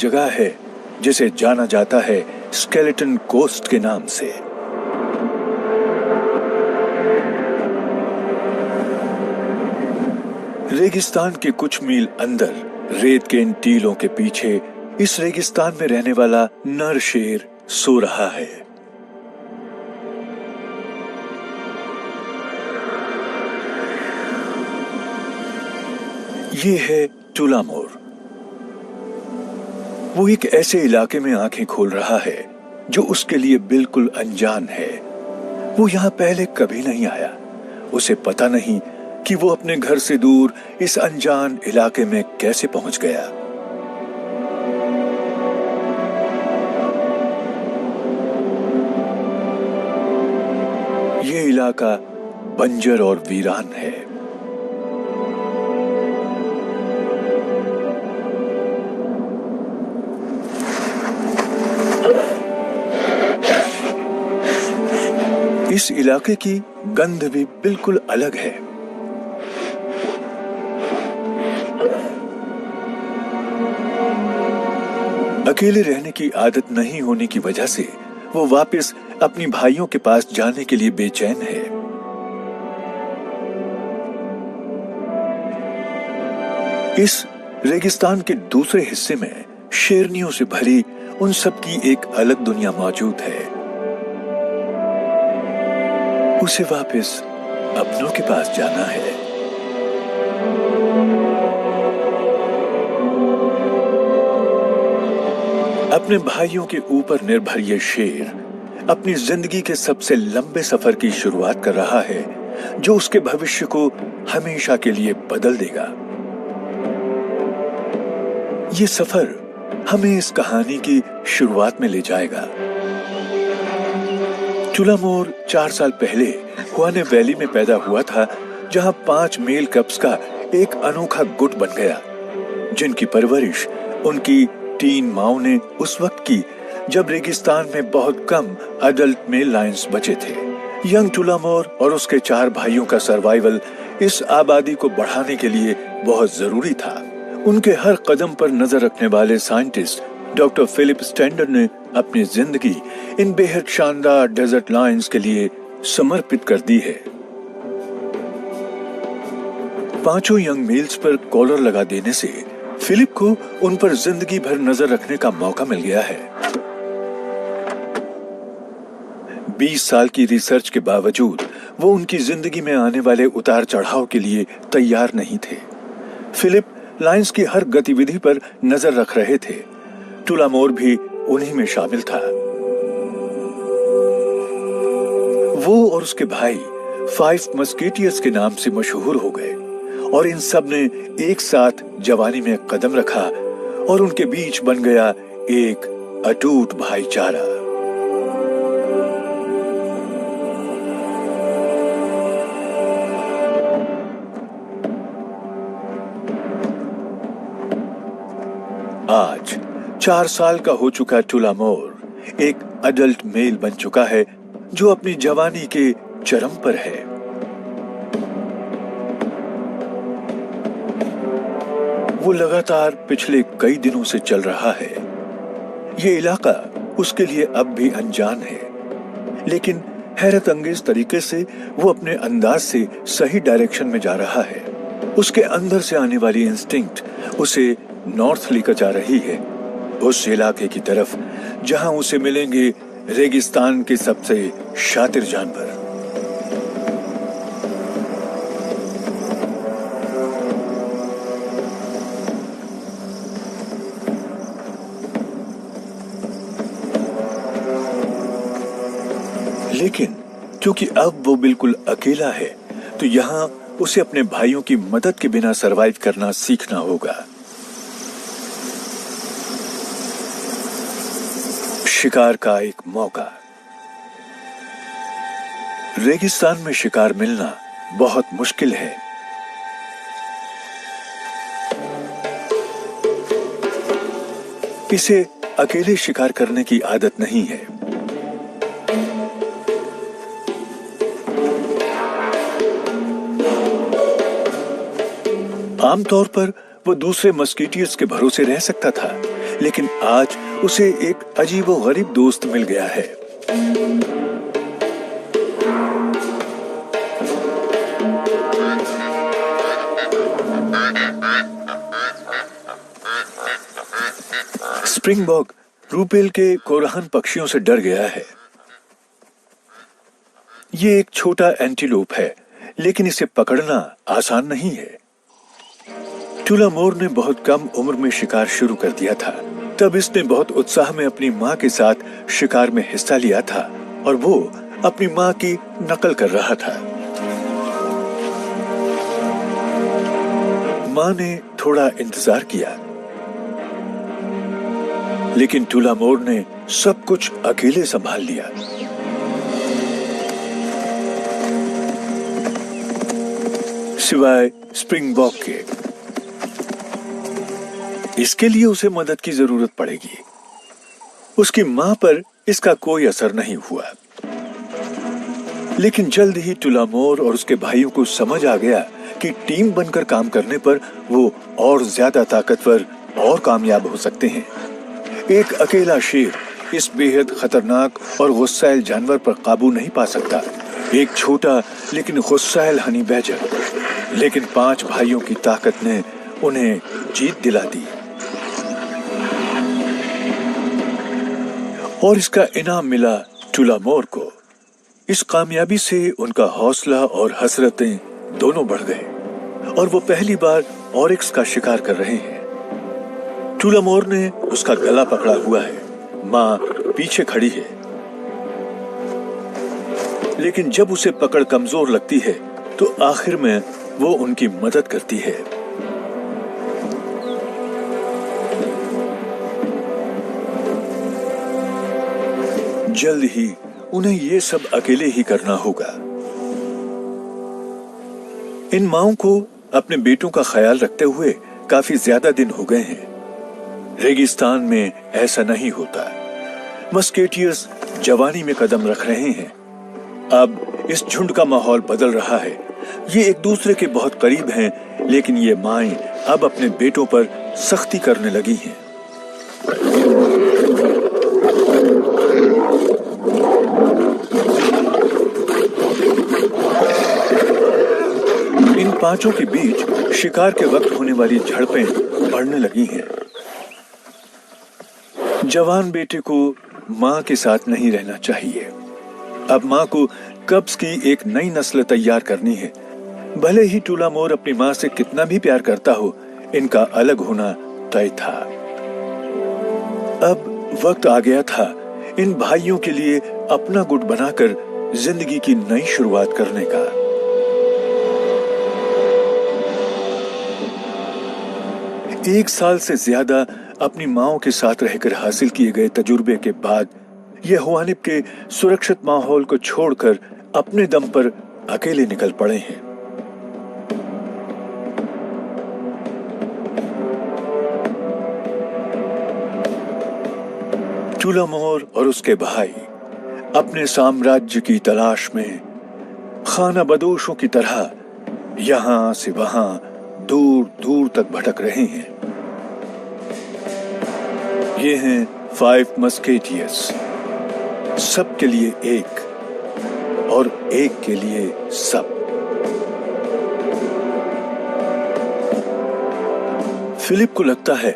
जगह है जिसे जाना जाता है स्केलेटन कोस्ट के नाम से। रेगिस्तान के कुछ मील अंदर रेत के इन टीलों के पीछे इस रेगिस्तान में रहने वाला नर शेर सो रहा है। ये है टूलामोर। वो एक ऐसे इलाके में आंखें खोल रहा है जो उसके लिए बिल्कुल अनजान है। वो यहाँ पहले कभी नहीं आया। उसे पता नहीं कि वो अपने घर से दूर इस अनजान इलाके में कैसे पहुंच गया। ये इलाका बंजर और वीरान है। इस इलाके की गंध भी बिल्कुल अलग है। अकेले रहने की आदत नहीं होने की वजह से वो वापस अपनी भाइयों के पास जाने के लिए बेचैन है। इस रेगिस्तान के दूसरे हिस्से में शेरनियों से भरी उन सब की एक अलग दुनिया मौजूद है। उसे वापस अपनों के पास जाना है। अपने भाइयों के ऊपर निर्भर ये शेर अपनी जिंदगी के सबसे लंबे सफर की शुरुआत कर रहा है जो उसके भविष्य को हमेशा के लिए बदल देगा। ये सफर हमें इस कहानी की शुरुआत में ले जाएगा। टूलामोर 4 साल पहले हुआने वैली में पैदा हुआ था, जहां 5 मेल कप्स का एक अनोखा गुट बन गया, जिनकी परवरिश उनकी 3 माओं ने उस वक्त की जब रेगिस्तान में बहुत कम अडल्ट मेल लायंस बचे थे। यंग टूलामोर और उसके 4 भाइयों का सर्वाइवल इस आबादी को बढ़ाने के लिए बहुत जरूरी था। उनके हर कदम पर नजर रखने वाले साइंटिस्ट डॉक्टर फिलिप स्टैंडर ने अपनी जिंदगी इन बेहद शानदार डेजर्ट लायंस के लिए समर्पित कर दी है। 5 यंग मेल्स पर कॉलर लगा देने से फिलिप को उन पर जिंदगी भर नजर रखने का मौका मिल गया है। 20 साल की रिसर्च के बावजूद वो उनकी जिंदगी में आने वाले उतार चढ़ाव के लिए तैयार नहीं थे। फिलिप लायंस की हर गतिविधि पर नजर रख रहे थे। टूलामोर भी उन्हीं में शामिल था। वो और उसके भाई 5 मस्केटियर्स के नाम से मशहूर हो गए और इन सब ने एक साथ जवानी में कदम रखा और उनके बीच बन गया एक अटूट भाईचारा। आज 4 साल का हो चुका टूलामोर एक अडल्ट मेल बन चुका है जो अपनी जवानी के चरम पर है। वो लगातार पिछले कई दिनों से चल रहा है। ये इलाका उसके लिए अब भी अनजान है, लेकिन हैरत अंगेज तरीके से वो अपने अंदाज से सही डायरेक्शन में जा रहा है। उसके अंदर से आने वाली इंस्टिंक्ट उसे नॉर्थ लेकर जा रही है, उस इलाके की तरफ जहां उसे मिलेंगे रेगिस्तान के सबसे शातिर जानवर। लेकिन क्योंकि अब वो बिल्कुल अकेला है, तो यहाँ उसे अपने भाइयों की मदद के बिना सरवाइव करना सीखना होगा। शिकार का एक मौका। रेगिस्तान में शिकार मिलना बहुत मुश्किल है। इसे अकेले शिकार करने की आदत नहीं है। आमतौर पर वो दूसरे मस्कीटियर्स के भरोसे रह सकता था, लेकिन आज उसे एक अजीबोगरीब दोस्त मिल गया है। स्प्रिंगबॉक रूपेल के कोरहन पक्षियों से डर गया है। ये एक छोटा एंटीलोप है, लेकिन इसे पकड़ना आसान नहीं है। टूलामोर ने बहुत कम उम्र में शिकार शुरू कर दिया था। तब इसने बहुत उत्साह में अपनी माँ के साथ शिकार में हिस्सा लिया था और वो अपनी माँ की नकल कर रहा था। माँ ने थोड़ा इंतजार किया, लेकिन टूलामोर ने सब कुछ अकेले संभाल लिया। सिवाय स्प्रिंगबॉक के। इसके लिए उसे मदद की जरूरत पड़ेगी। उसकी मां पर इसका कोई असर नहीं हुआ, लेकिन जल्द ही टूलामोर और उसके भाइयों को समझ आ गया कि टीम बनकर काम करने पर वो और ज्यादा ताकतवर और कामयाब हो सकते हैं। एक अकेला शेर इस बेहद खतरनाक और गुस्सैल जानवर पर काबू नहीं पा सकता। एक छोटा लेकिन गुस्सैल हनी बैजर, लेकिन 5 भाइयों की ताकत ने उन्हें जीत दिला दी। और इसका इनाम मिला टूलामोर को। इस कामयाबी से उनका हौसला और हसरतें दोनों बढ़ गए और वो पहली बार ऑरिक्स का शिकार कर रहे हैं। टूलामोर ने उसका गला पकड़ा हुआ है। माँ पीछे खड़ी है, लेकिन जब उसे पकड़ कमजोर लगती है तो आखिर में वो उनकी मदद करती है। जल्द ही उन्हें ये सब अकेले ही करना होगा। इन माओं को अपने बेटों का ख्याल रखते हुए काफी ज्यादा दिन हो गए हैं। रेगिस्तान में ऐसा नहीं होता। मस्केटियर्स जवानी में कदम रख रहे हैं। अब इस झुंड का माहौल बदल रहा है। ये एक दूसरे के बहुत करीब हैं, लेकिन ये माएं अब अपने बेटों पर सख्ती करने लगी हैं। इन 5 के बीच शिकार के वक्त होने वाली झड़पें बढ़ने लगी हैं। जवान बेटे को मां के साथ नहीं रहना चाहिए। अब मां को कब्ज की एक नई नस्ल तैयार करनी है। भले ही टूलामोर अपनी मां से कितना भी प्यार करता हो, इनका अलग होना तय था। अब वक्त आ गया था इन भाइयों के लिए अपना गुट बनाकर जिंदगी की नई शुरुआत करने का। एक साल से ज्यादा अपनी माओं के साथ रहकर हासिल किए गए तजुर्बे के बाद ये हुआनिब के सुरक्षित माहौल को छोड़कर अपने दम पर अकेले निकल पड़े हैं। टूलामोर और उसके भाई अपने साम्राज्य की तलाश में खाना बदोशों की तरह यहां से वहां दूर दूर तक भटक रहे हैं। ये हैं 5 मस्केटियर्स, सब के लिए एक और एक के लिए सब। फिलिप को लगता है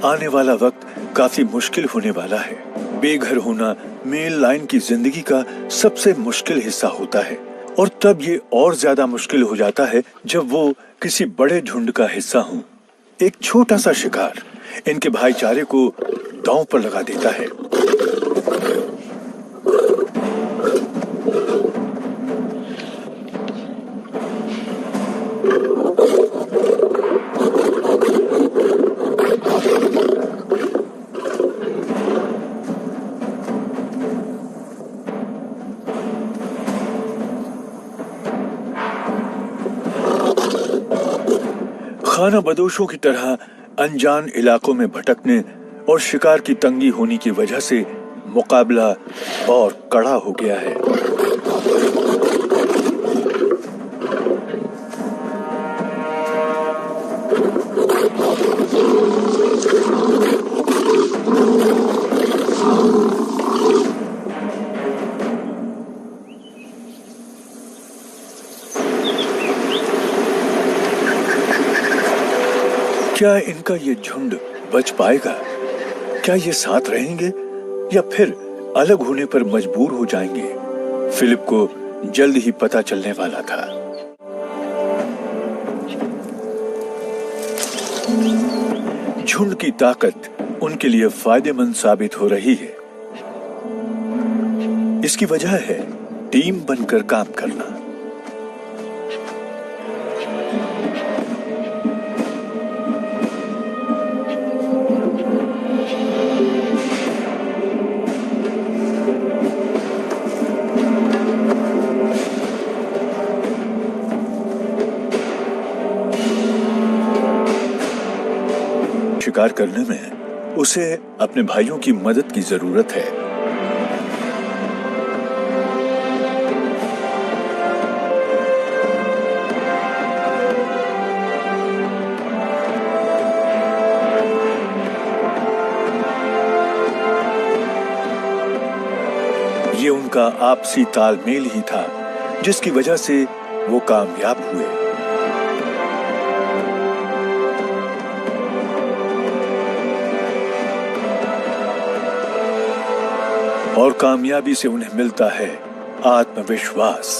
आने वाला वक्त काफी मुश्किल होने वाला है। बेघर होना मेल लाइन की जिंदगी का सबसे मुश्किल हिस्सा होता है, और तब ये और ज्यादा मुश्किल हो जाता है जब वो किसी बड़े झुंड का हिस्सा हो। एक छोटा सा शिकार इनके भाईचारे को दांव पर लगा देता है। खाना बदोशों की तरह अनजान इलाकों में भटकने और शिकार की तंगी होने की वजह से मुकाबला और कड़ा हो गया है। क्या इनका ये झुंड बच पाएगा? क्या ये साथ रहेंगे या फिर अलग होने पर मजबूर हो जाएंगे? फिलिप को जल्द ही पता चलने वाला था। झुंड की ताकत उनके लिए फायदेमंद साबित हो रही है। इसकी वजह है टीम बनकर काम करना। शिकार करने में उसे अपने भाइयों की मदद की जरूरत है। ये उनका आपसी तालमेल ही था जिसकी वजह से वो कामयाब हुए। और कामयाबी से उन्हें मिलता है आत्मविश्वास।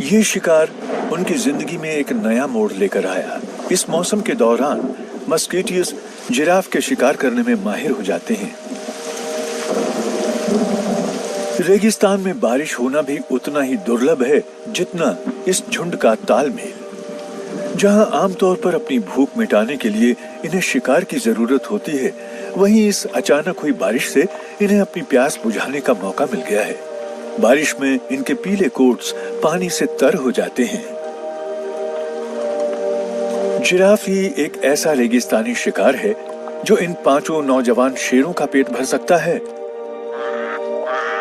ये शिकार उनकी जिंदगी में एक नया मोड़ लेकर आया। इस मौसम के दौरान मस्कीटियस जिराफ के शिकार करने में माहिर हो जाते हैं। रेगिस्तान में बारिश होना भी उतना ही दुर्लभ है जितना इस झुंड का तालमेल। जहां आमतौर पर अपनी भूख मिटाने के लिए इन्हें शिकार की जरूरत होती है, वहीं इस अचानक हुई बारिश से इन्हें अपनी प्यास बुझाने का मौका मिल गया है। बारिश में इनके पीले कोट्स पानी से तर हो जाते हैं। जिराफ ही एक ऐसा रेगिस्तानी शिकार है जो इन 5 नौजवान शेरों का पेट भर सकता है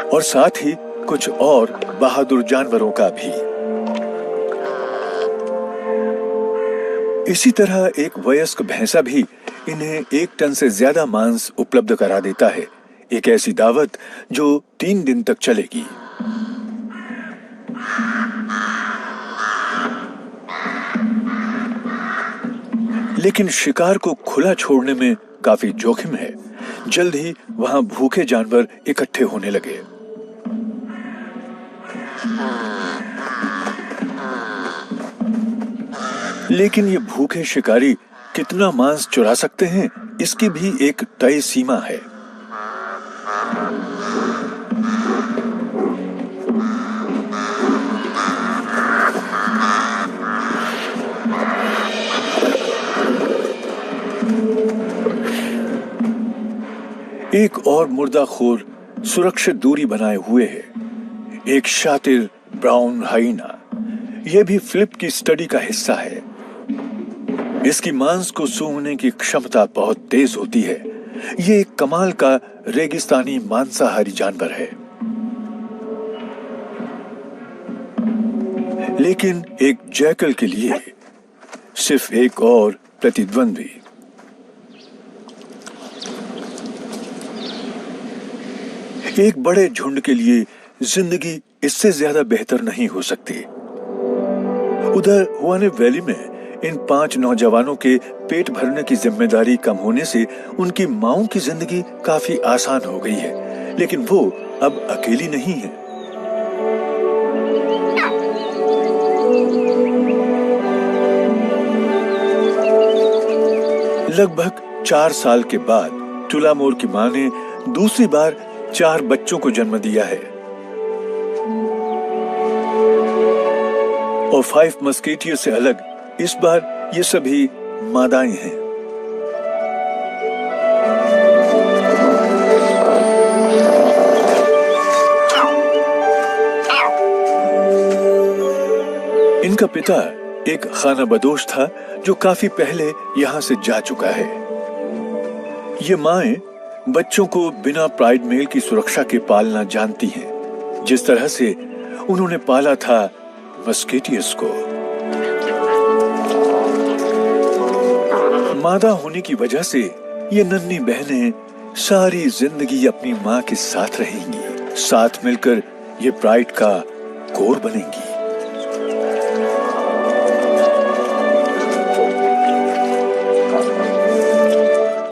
और साथ ही कुछ और बहादुर जानवरों का भी। इसी तरह एक वयस्क भैंसा भी इन्हें 1 टन से ज्यादा मांस उपलब्ध करा देता है। एक ऐसी दावत जो 3 दिन तक चलेगी। लेकिन शिकार को खुला छोड़ने में काफी जोखिम है। जल्द ही वहां भूखे जानवर इकट्ठे होने लगे। लेकिन ये भूखे शिकारी कितना मांस चुरा सकते हैं, इसकी भी एक तय सीमा है। एक और मुर्दाखोर सुरक्षित दूरी बनाए हुए है, एक शातिर ब्राउन हाइना। यह भी फिलिप की स्टडी का हिस्सा है। इसकी मांस को सूंघने की क्षमता बहुत तेज होती है। ये एक कमाल का रेगिस्तानी मांसाहारी जानवर है। लेकिन एक जैकल के लिए सिर्फ एक और प्रतिद्वंद्वी। एक बड़े झुंड के लिए जिंदगी इससे ज्यादा बेहतर नहीं हो सकती। उधर हुआने वैली में इन 5 नौजवानों के पेट भरने की जिम्मेदारी कम होने से उनकी मांओं की जिंदगी काफी आसान हो गई है। लेकिन वो अब अकेली नहीं है। लगभग 4 साल के बाद टुलामोर की मां ने दूसरी बार 4 बच्चों को जन्म दिया है और 5 मस्कीटियर्स से अलग इस बार ये सभी मादाएं हैं। इनका पिता एक खानाबदोश था जो काफी पहले यहां से जा चुका है। ये माएं बच्चों को बिना प्राइड मेल की सुरक्षा के पालना जानती हैं, जिस तरह से उन्होंने पाला था मस्कीटियर्स को। मादा होने की वजह से ये नन्ही बहनें सारी जिंदगी अपनी मां के साथ रहेंगी। साथ मिलकर ये प्राइड का कोर बनेंगी।